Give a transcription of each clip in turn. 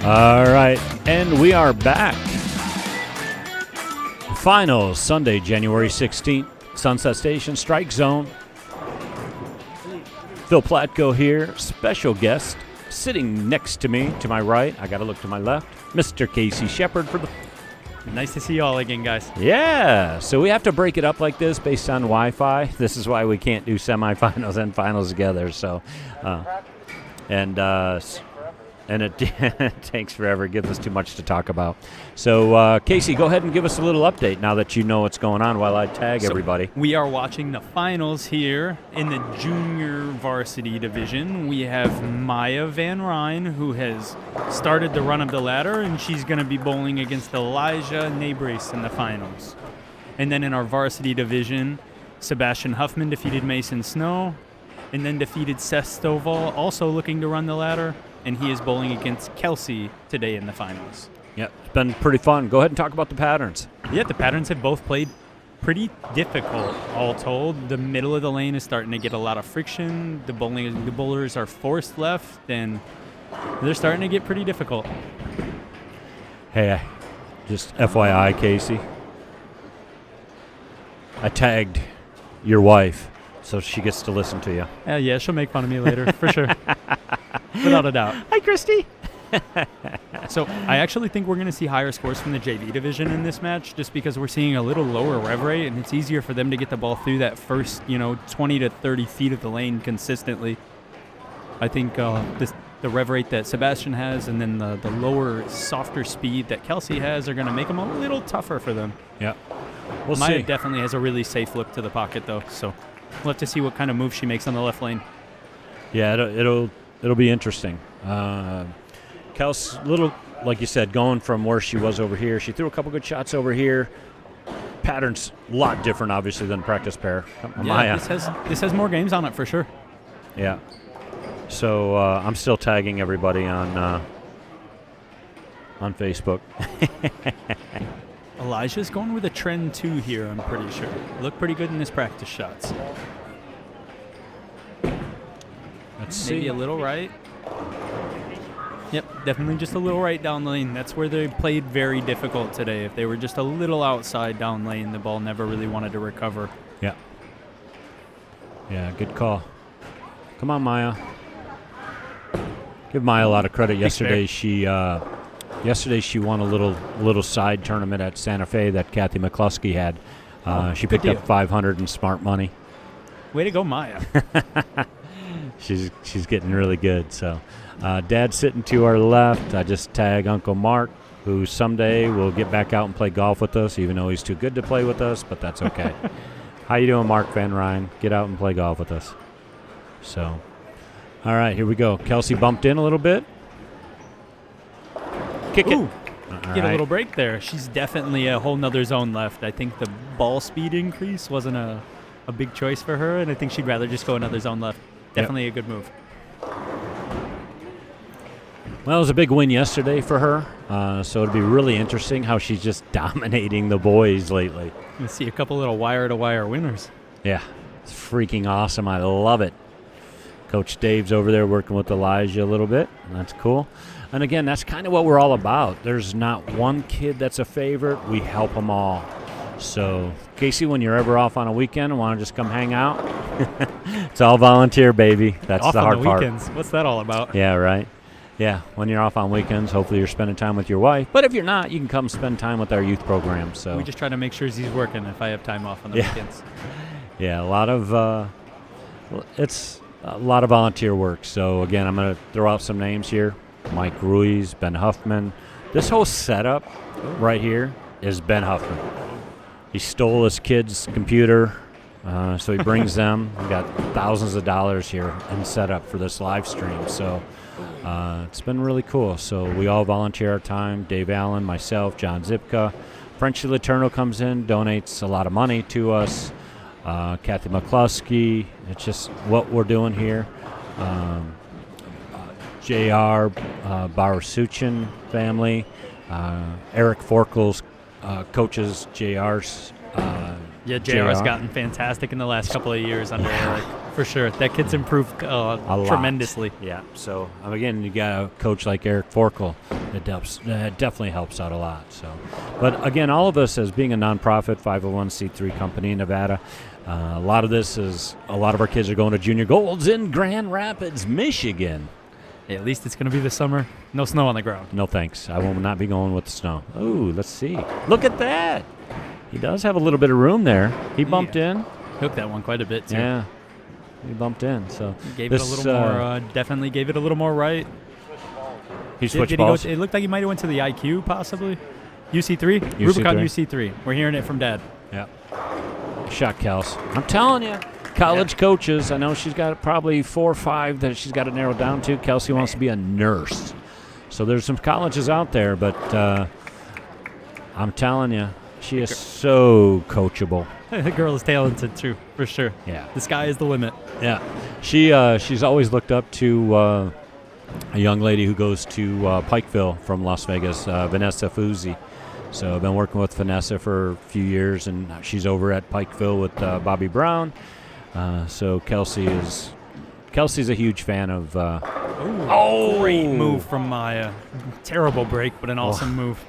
All right, and we are back. Finals, Sunday, January 16th, Sunset Station, StrikeZone. Phil Platko here, special guest, sitting next to me, to my right. I got to look to my left. Mr. Kelcey Shepard for the... Nice to see you all again, guys. Yeah, so we have to break it up like this based on Wi-Fi. This is why we can't do semifinals and finals together. So, and it takes forever. It gives us too much to talk about. So, Kelcey, go ahead and give us a little update now that you know what's going on while I tag everybody. We are watching the finals here in the junior varsity division. We have Maya Van Ryne, who has started the run of the ladder, and she's going to be bowling against Nebres in the finals. And then in our varsity division, Sebastian Huffman defeated Mason Snow, and then defeated Seth Stovall, also looking to run the ladder. And he is bowling against Kelcey today in the finals. Yeah, it's been pretty fun. Go ahead and talk about the patterns. Yeah, the patterns have both played pretty difficult, all told. The middle of the lane is starting to get a lot of friction. The bowlers are forced left, and they're starting to get pretty difficult. Hey, just FYI, Kelcey, I tagged your wife, so she gets to listen to you. Yeah, she'll make fun of me later, for sure. Without a doubt. Hi, Christy. So I actually think we're going to see higher scores from the JV division in this match, just because we're seeing a little lower rev rate, and it's easier for them to get the ball through that first, 20 to 30 feet of the lane consistently. I think the rev rate that Sebastian has and then the lower, softer speed that Kelcey has are going to make them a little tougher for them. Yeah. We'll Maya see. definitely has a really safe look to the pocket, though, so we'll have to see what kind of move she makes on the left lane. Yeah, it'll be interesting. Kelcey, little, like you said, going from where she was over here. She threw a couple good shots over here. Pattern's a lot different, obviously, than practice pair. Yeah, this has more games on it for sure. Yeah. So I'm still tagging everybody on Facebook. Elijah's going with a trend 2 here, I'm pretty sure. Looked pretty good in his practice shots. Let's see. Maybe a little right. Yep, definitely just a little right down lane. That's where they played very difficult today. If they were just a little outside down lane, the ball never really wanted to recover. Yeah. Yeah, good call. Come on, Maya. Give Maya a lot of credit. Yesterday she won a little side tournament at Santa Fe that Kathy McCluskey had. She picked up 500 in smart money. Way to go, Maya. She's getting really good. So, Dad's sitting to our left. I just tag Uncle Mark, who someday will get back out and play golf with us, even though he's too good to play with us, but that's okay. How you doing, Mark Van Ryne? Get out and play golf with us. So, all right, here we go. Kelcey bumped in a little bit. Kick it. Get a little break there. She's definitely a whole nother zone left. I think the ball speed increase wasn't a big choice for her, and I think she'd rather just go another zone left. Definitely a good move. Well, it was a big win yesterday for her, so it'll be really interesting how she's just dominating the boys lately. You see a couple little wire-to-wire winners. Yeah, it's freaking awesome. I love it. Coach Dave's over there working with Elijah a little bit. That's cool. And again, that's kind of what we're all about. There's not one kid that's a favorite. We help them all. So, Kelcey, when you're ever off on a weekend and want to just come hang out, it's all volunteer, baby. That's off the hard on the part. Weekends. What's that all about? Yeah, right. Yeah, when you're off on weekends, hopefully you're spending time with your wife. But if you're not, you can come spend time with our youth program. So we just try to make sure he's working if I have time off on the weekends. Yeah, a lot of it's a lot of volunteer work. So again, I'm going to throw out some names here: Mike Ruiz, Ben Huffman. This whole setup right here is Ben Huffman. He stole his kid's computer, so he brings them. We got thousands of dollars here in setup for this live stream. So. It's been really cool. So we all volunteer our time. Dave Allen, myself, John Zipka. Frenchie Letourneau comes in, donates a lot of money to us. Kathy McCluskey. It's just what we're doing here. J.R. Barasuchin family. Eric Forkel's coaches JR's. JR's gotten fantastic in the last couple of years under Eric. for sure. That kid's improved a lot. tremendously. Yeah. So again, you got a coach like Eric Forkel that definitely helps out a lot. So, but again, all of us as being a nonprofit 501c3 company in Nevada, a lot of our kids are going to junior golds in Grand Rapids, Michigan. Yeah, at least it's going to be this summer. No snow on the ground. No thanks. I will not be going with the snow. Oh, let's see. Look at that. He does have a little bit of room there. He bumped in. Hooked that one quite a bit, too. Yeah. He bumped in. So gave it a little more, definitely gave it a little more right. He switched balls? It looked like he might have went to the IQ, possibly. UC3? Rubicon UC3. We're hearing it from Dad. Yeah. Shot Kels. I'm telling you. College coaches, I know she's got probably 4 or 5 that she's got to narrow down to. Kelcey wants to be a nurse. So there's some colleges out there, but I'm telling you, she is so coachable. The girl is talented, too, for sure. Yeah. The sky is the limit. Yeah. She's always looked up to a young lady who goes to Pikeville from Las Vegas, Vanessa Fuzzi. So I've been working with Vanessa for a few years, and she's over at Pikeville with Bobby Brown. So Kelcey's a huge fan of. Great move from Maya. Terrible break, but an awesome move.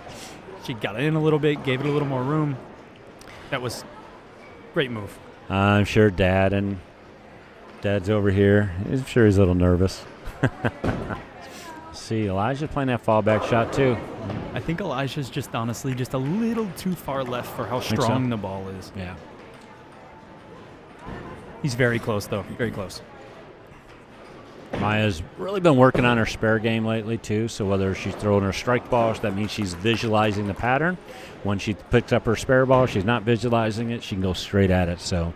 She got in a little bit, gave it a little more room. That was great move. I'm sure Dad's over here. I'm sure he's a little nervous. See, Elijah's playing that fallback shot too. I think Elijah's just honestly just a little too far left for how strong the ball is. Yeah. He's very close, though. Very close. Maya's really been working on her spare game lately, too. So whether she's throwing her strike ball, that means she's visualizing the pattern. When she picks up her spare ball, she's not visualizing it. She can go straight at it. So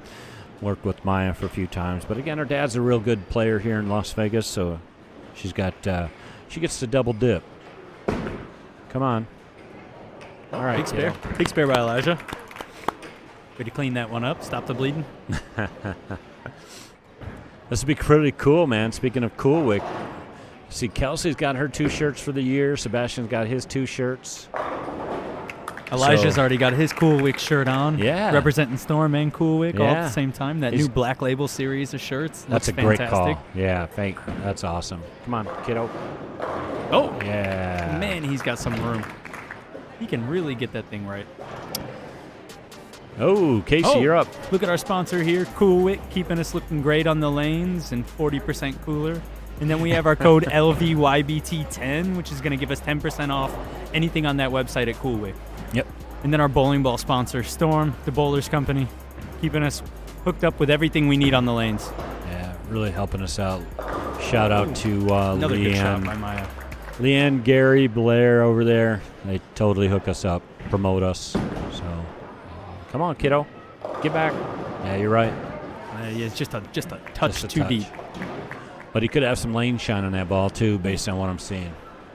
worked with Maya for a few times. But, again, her dad's a real good player here in Las Vegas. So she's got she gets to double dip. Come on. All right. Big spare. Big spare by Elijah. Way to clean that one up. Stop the bleeding. This would be pretty cool, man. Speaking of Cool Wick, see, Kelcey's got her 2 shirts for the year. Sebastian's got his 2 shirts. Elijah's already got his Cool Wick shirt on. Yeah. Representing Storm and Cool Wick all at the same time. That He's new Black Label series of shirts. That's a fantastic. great call. Yeah, that's awesome. Come on, kiddo. Oh. Yeah. Man, he's got some room. He can really get that thing right. Oh, Casey, you're up. Look at our sponsor here, Cool Wick, keeping us looking great on the lanes and 40% cooler. And then we have our code LVYBT10, which is going to give us 10% off anything on that website at Cool Wick. Yep. And then our bowling ball sponsor, Storm, the Bowlers Company, keeping us hooked up with everything we need on the lanes. Yeah, really helping us out. Shout out to Another good shot by Maya. Leanne, Gary, Blair over there. They totally hook us up, promote us. So, come on, kiddo. Get back. Yeah, you're right. Yeah, it's just a touch too deep. But he could have some lane shine on that ball, too, based on what I'm seeing.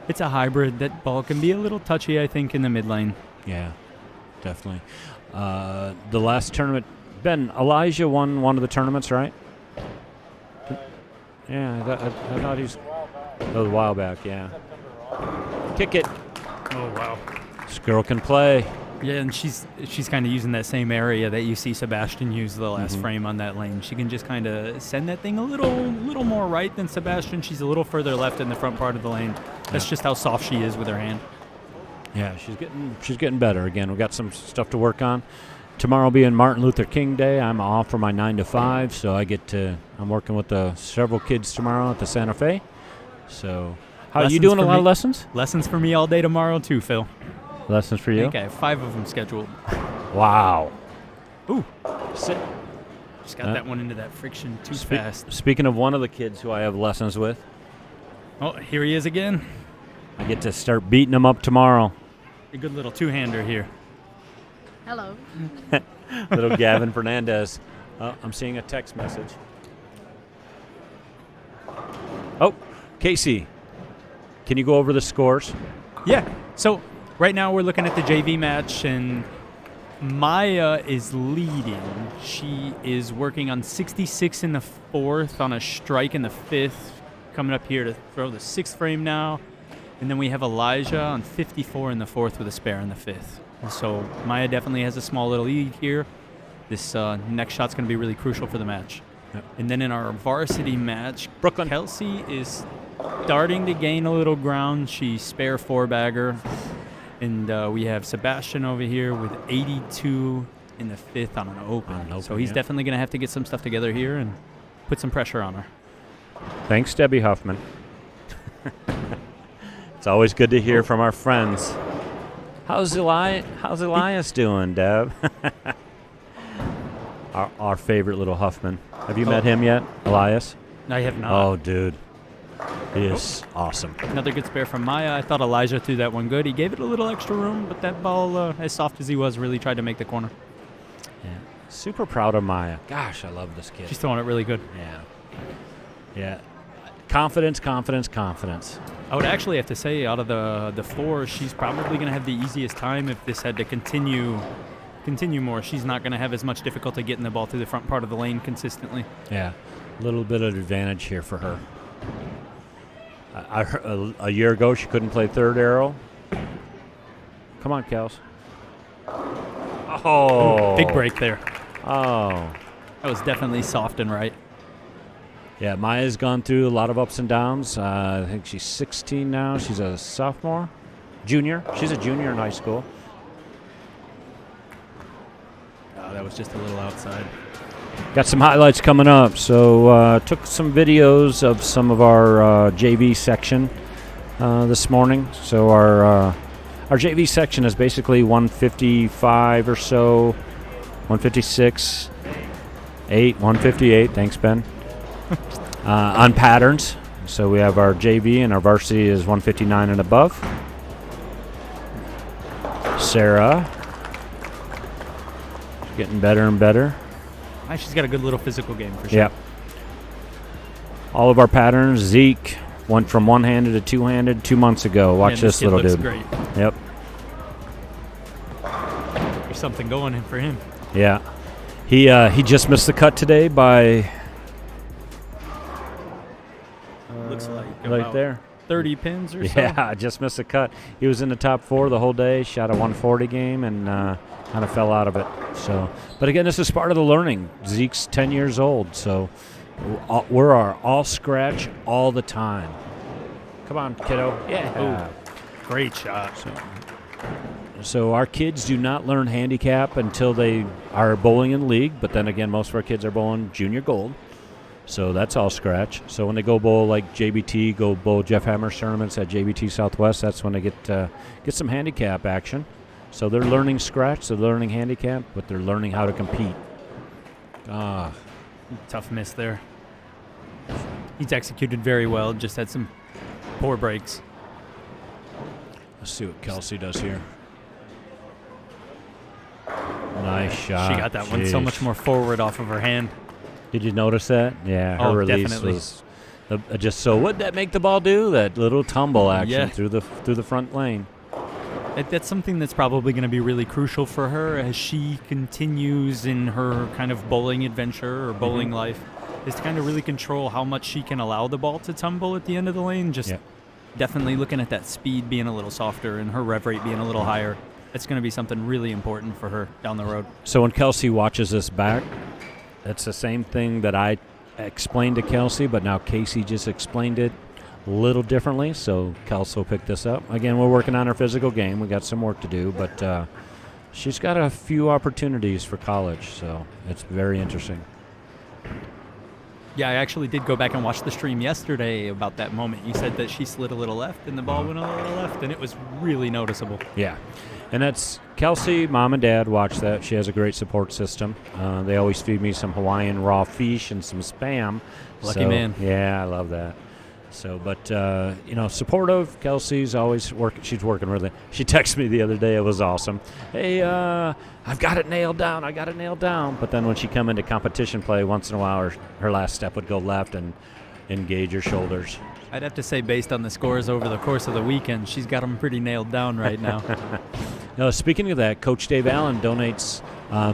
It's a hybrid. That ball can be a little touchy, I think, in the mid lane. Yeah, definitely. The last tournament, Ben, Elijah won one of the tournaments, right? Yeah, I thought he's... That was a while back, yeah. Kick it. Oh, wow. This girl can play. Yeah, and she's kind of using that same area that you see Sebastian use the last frame on that lane. She can just kind of send that thing a little more right than Sebastian. She's a little further left in the front part of the lane. That's just how soft she is with her hand. Yeah, she's getting better. Again, we've got some stuff to work on. Tomorrow being Martin Luther King Day, I'm off for my 9 to 5, so I'm working with several kids tomorrow at the Santa Fe. So, are you doing a lot of lessons? Lessons for me all day tomorrow too, Phil. Lessons for you? I think I have 5 of them scheduled. Wow. Ooh. Sit. Just got that one into that friction too fast. Speaking of one of the kids who I have lessons with. Oh, here he is again. I get to start beating him up tomorrow. A good little two-hander here. Hello. Little Gavin Fernandez. Oh, I'm seeing a text message. Oh, Casey, can you go over the scores? Yeah. So right now we're looking at the JV match, and Maya is leading. She is working on 66 in the 4th, on a strike in the 5th, coming up here to throw the 6th frame now. And then we have Elijah on 54 in the 4th with a spare in the 5th. And so Maya definitely has a small little lead here. This next shot's going to be really crucial for the match. Yep. And then in our varsity match, Brooklyn. Kelcey is starting to gain a little ground. She's spare 4-bagger. And we have Sebastian over here with 82 in the 5th on an open. So he's definitely going to have to get some stuff together here and put some pressure on her. Thanks, Debbie Huffman. It's always good to hear from our friends. How's Elias doing, Deb? our favorite little Huffman. Have you met him yet, Elias? I have not. Oh, dude. He is awesome. Another good spare from Maya. I thought Elijah threw that one good. He gave it a little extra room, but that ball, as soft as he was, really tried to make the corner. Yeah. Super proud of Maya. Gosh, I love this kid. She's throwing it really good. Yeah. Confidence. I would actually have to say, out of the 4, she's probably going to have the easiest time if this had to continue more. She's not going to have as much difficulty getting the ball through the front part of the lane consistently. Yeah, a little bit of advantage here for her. A year ago, she couldn't play third arrow. Come on, Kels. Oh. Big break there. Oh. That was definitely soft and right. Yeah, Maya's gone through a lot of ups and downs. I think she's 16 now. She's a sophomore. Junior. She's a junior in high school. Oh, that was just a little outside. Got some highlights coming up. So took some videos of some of our JV section this morning. So our JV section is basically 155 or so, 156, 158. Thanks, Ben. On patterns. So we have our JV and our varsity is 159 and above. Sarah. Getting better and better. She's got a good little physical game for sure. Yep. All of our patterns. Zeke went from one-handed to two-handed 2 months ago. Watch this little dude. Great. Yep. There's something going in for him. Yeah. He just missed the cut today by looks like right about there. 30 pins or so. Yeah, just missed the cut. He was in the top 4 the whole day. Shot a 140 game and kind of fell out of it. So, but again, this is part of the learning. Zeke's 10 years old, so we're all scratch all the time. Come on, kiddo. Yeah. Great shot. So our kids do not learn handicap until they are bowling in league, but then again, most of our kids are bowling junior gold. So that's all scratch. So when they go bowl like JBT, go bowl Jeff Hammer's tournaments at JBT Southwest, that's when they get some handicap action. So they're learning scratch, they're learning handicap, but they're learning how to compete. Tough miss there. He's executed very well, just had some poor breaks. Let's see what Kelcey does here. Nice shot. She got that one so much more forward off of her hand. Did you notice that? Yeah, her release definitely. was just so. What'd that make the ball do? That little tumble action through the front lane. That's something that's probably going to be really crucial for her as she continues in her kind of bowling adventure or bowling life, is to kind of really control how much she can allow the ball to tumble at the end of the lane. Just definitely looking at that speed being a little softer and her rev rate being a little higher. It's going to be something really important for her down the road. So when Kelcey watches this back, it's the same thing that I explained to Kelcey, but now Casey just explained it a little differently. So Kelcey will pick this up. Again, we're working on her physical game. We got some work to do, but she's got a few opportunities for college, so it's very interesting. Yeah, I actually did go back and watch the stream yesterday about that moment. You said that she slid a little left and the ball went a little left, and it was really noticeable. Yeah. And that's Kelcey, Mom and Dad watch that. She has a great support system. They always feed me some Hawaiian raw fish and some Spam. Lucky man. Yeah, I love that. So, but, supportive. Kelcey's always working. She's working really. She texted me the other day. It was awesome. Hey, I've got it nailed down. But then when she come into competition play, once in a while, her last step would go left and engage her shoulders. I'd have to say, based on the scores over the course of the weekend, she's got them pretty nailed down right now. Now, speaking of that, Coach Dave Allen donates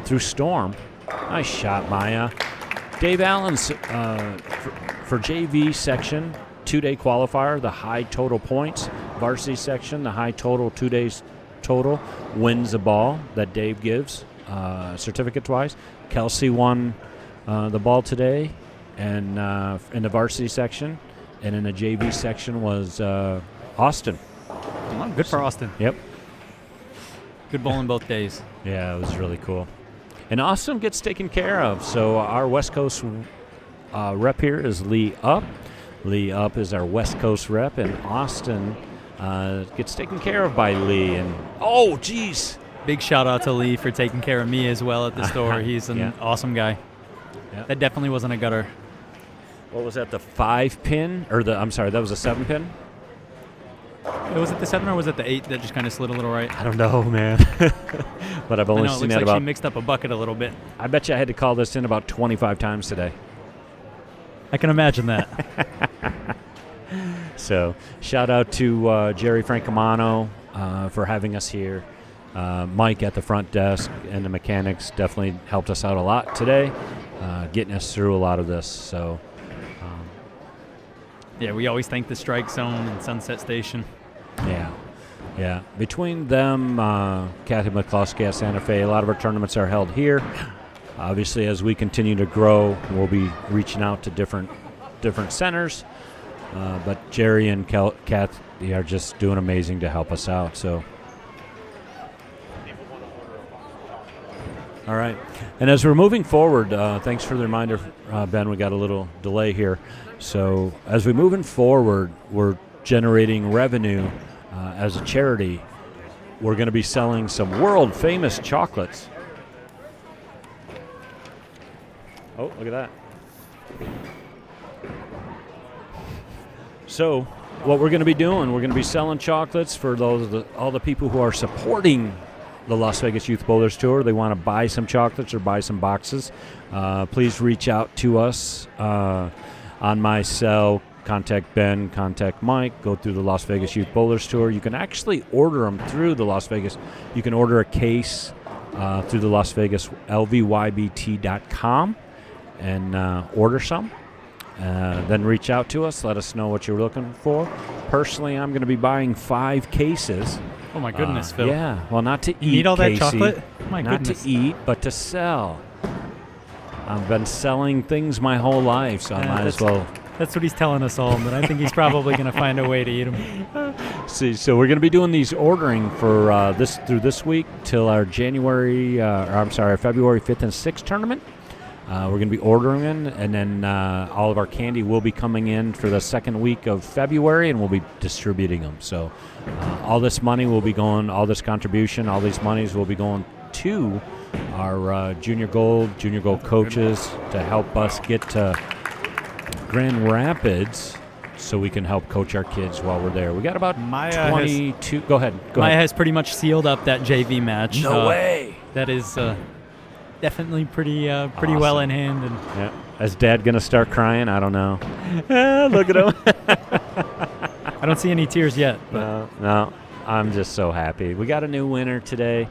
through Storm. Nice shot, Maya. Dave Allen's for JV section, 2-day qualifier, the high total points. Varsity section, the high total 2 days total, wins the ball that Dave gives certificate-wise. Kelcey won the ball today. and in the varsity section, and in the JV section was Austin. Well, good for Austin. Yep. Good bowling both days. Yeah, it was really cool. And Austin gets taken care of. So our West Coast rep here is Lee Up. Lee Up is our West Coast rep, and Austin gets taken care of by Lee. And oh, geez. Big shout out to Lee for taking care of me as well at the store. He's an awesome guy. Yeah. That definitely wasn't a gutter. What was that, the 5-pin? Or that was a 7-pin? Was it the 7 or was it the 8 that just kind of slid a little right? I don't know, man. But I've only it seen looks that like about... she mixed up a bucket a little bit. I bet you I had to call this in about 25 times today. I can imagine that. So shout out to Jerry Francomano for having us here. Mike at the front desk and the mechanics definitely helped us out a lot today, getting us through a lot of this. So, yeah, we always thank the StrikeZone and Sunset Station. Yeah. Between them, Kathy McCloskey at Santa Fe, a lot of our tournaments are held here. Obviously, as we continue to grow, we'll be reaching out to different centers. But Jerry and Kathy are just doing amazing to help us out. So. All right. And as we're moving forward, thanks for the reminder, Ben. We got a little delay here. So as we're moving forward, we're generating revenue as a charity. We're going to be selling some world-famous chocolates. Oh, look at that. So what we're going to be doing, we're going to be selling chocolates for all the people who are supporting the Las Vegas Youth Bowlers Tour. They want to buy some chocolates or buy some boxes. Please reach out to us on my cell. Contact Ben, contact Mike. Go through the Las Vegas Youth Bowlers Tour. You can actually order them through the Las Vegas. You can order a case through the Las Vegas LVYBT.com and order some. Then reach out to us. Let us know what you're looking for. Personally, I'm going to be buying 5 cases. Oh, my goodness, Phil. Yeah, well, not to eat, You need all Casey. that chocolate? My Not goodness. to eat, but to sell. I've been selling things my whole life, so I might as well. That's what he's telling us all, but I think he's probably going to find a way to eat them. See, so we're going to be doing these ordering for through this week till our February 5th and 6th tournament. We're going to be ordering in, and then all of our candy will be coming in for the second week of February, and we'll be distributing them. So all this money will be going, all this contribution, all these monies will be going to our junior gold coaches to help us get to Grand Rapids so we can help coach our kids while we're there. We got about 22. Go ahead. Maya has pretty much sealed up that JV match. No way. That is definitely pretty Awesome. well in hand. And Yeah. Is Dad going to start crying? I don't know. Look at him. I don't see any tears yet. But No. I'm just so happy. We got a new winner today.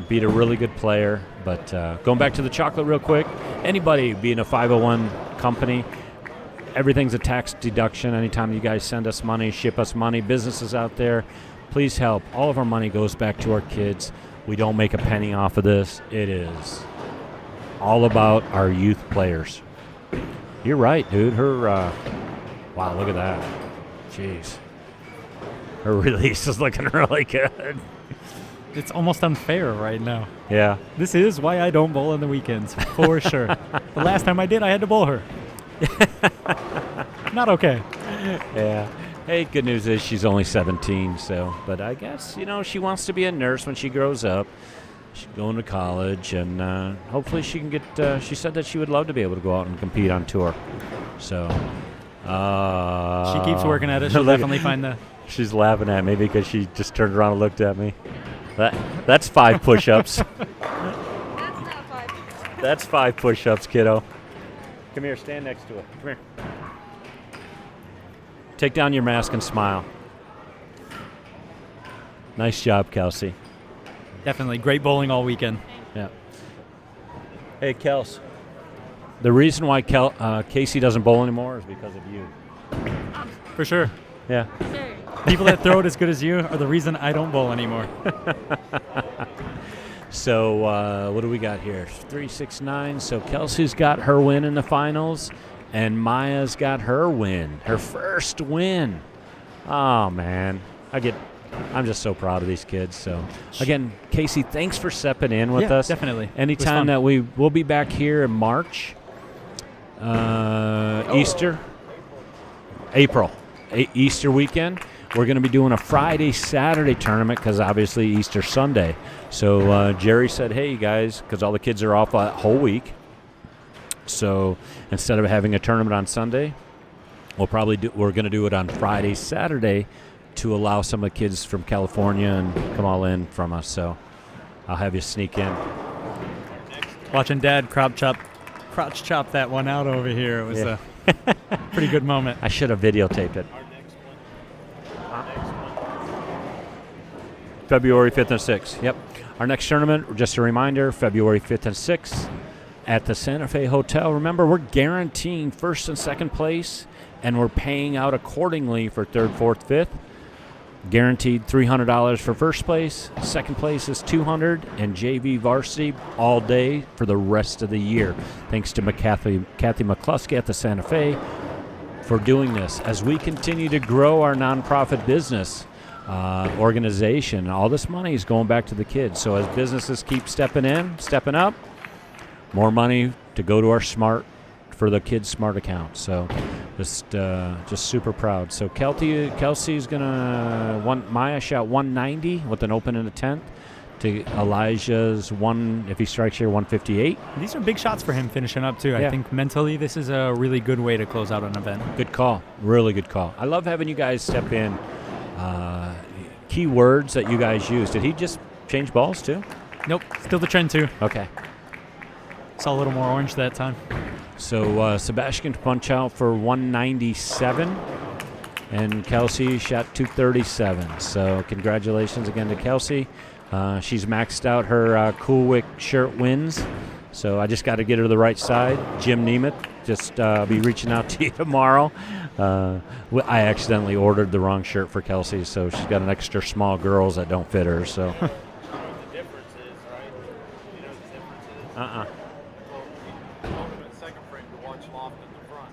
Beat a really good player. But going back to the chocolate real quick, anybody being a 501 company, everything's a tax deduction. Anytime you guys send us money, ship us money, businesses out there, please help. All of our money goes back to our kids. We don't make a penny off of this. It is all about our youth players. You're right, dude. Her, wow, look at that. Jeez. Her release is looking really good. it's almost unfair right now. Yeah. This is why I don't bowl on the weekends, for sure. The last time I did, I had to bowl her. Not okay. Yeah. Hey, good news is she's only 17, but I guess, she wants to be a nurse when she grows up. She's going to college, and hopefully she can get, she said that she would love to be able to go out and compete on tour. So, she keeps working at it. She'll definitely find the... She's laughing at me because she just turned around and looked at me. That's 5 push-ups. That's not 5. That's 5 push-ups, kiddo. Come here, stand next to it. Come here. Take down your mask and smile. Nice job, Kelcey. Definitely. Great bowling all weekend. Yeah. Hey, Kels. The reason why Casey doesn't bowl anymore is because of you. For sure. Yeah. Sure. People that throw it as good as you are the reason I don't bowl anymore. So what do we got here? 369. So Kelsey's got her win in the finals, And Maya's got her win, her first win. Oh, man. I'm just so proud of these kids. So, again, Casey, thanks for stepping in with us. Definitely. Anytime that we'll be back here in March, April, Easter weekend. We're going to be doing a Friday-Saturday tournament because obviously Easter Sunday. So Jerry said, hey, you guys, because all the kids are off that whole week. So instead of having a tournament on Sunday, we're going to do it on Friday, Saturday to allow some of the kids from California and come all in from us. So I'll have you sneak in. Watching Dad crotch chop that one out over here. It was a pretty good moment. I should have videotaped it. February 5th and 6th. Yep. Our next tournament, just a reminder, February 5th and 6th at the Santa Fe Hotel. Remember, we're guaranteeing first and second place, and we're paying out accordingly for third, fourth, fifth. Guaranteed $300 for first place. Second place is $200, and JV Varsity all day for the rest of the year. Thanks to Kathy McCluskey at the Santa Fe for doing this. As we continue to grow our nonprofit business organization, all this money is going back to the kids. So as businesses keep stepping up, more money to go to our for the kids' smart account. So just super proud. So Kelcey's gonna Maya shot 190 with an open in the 10th. To Elijah's if he strikes here, 158. These are big shots for him finishing up too. Yeah. I think mentally this is a really good way to close out an event. Good call, really good call. I love having you guys step in. Key words that you guys use. Did he just change balls too? Nope, still the trend too. Okay. Saw a little more orange that time. So Sebastian to punch out for 197, and Kelcey shot 237. So congratulations again to Kelcey. She's maxed out her Coolwick shirt wins. So I just got to get her to the right side. Jim Nemeth, just be reaching out to you tomorrow. I accidentally ordered the wrong shirt for Kelcey, so she's got an extra small girls that don't fit her. So. The difference is, right? You know the difference is? Uh-uh. Second frame to watch loft in the front.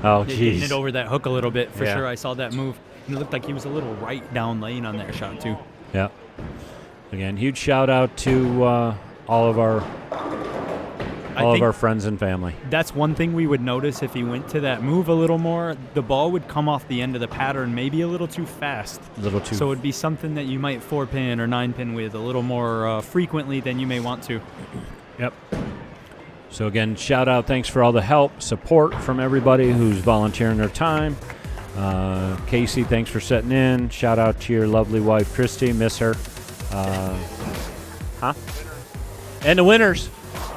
Oh, Getting jeez. it over that hook a little bit for Yeah. sure. I saw that move. And it looked like he was a little right down lane on that shot too. Yeah. Again, huge shout out to all of our friends and family. That's one thing we would notice if he went to that move a little more. The ball would come off the end of the pattern maybe a little too fast. So it would be something that you might 4-pin or 9-pin with a little more frequently than you may want to. Yep. So again, shout out, thanks for all the help, support from everybody who's volunteering their time. Casey, thanks for setting in. Shout out to your lovely wife, Christy. Miss her. And the winners,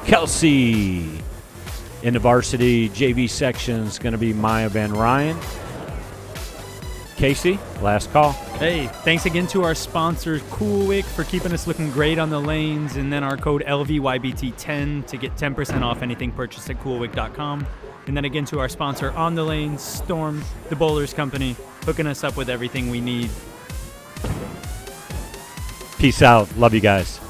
Kelcey. In the varsity JV section is going to be Maya Van Ryn. Casey, last call. Hey, thanks again to our sponsor, Coolwick, for keeping us looking great on the lanes. And then our code LVYBT10 to get 10% off anything purchased at coolwick.com. And then again to our sponsor on the lanes, Storm, the Bowlers Company, hooking us up with everything we need. Peace out. Love you guys.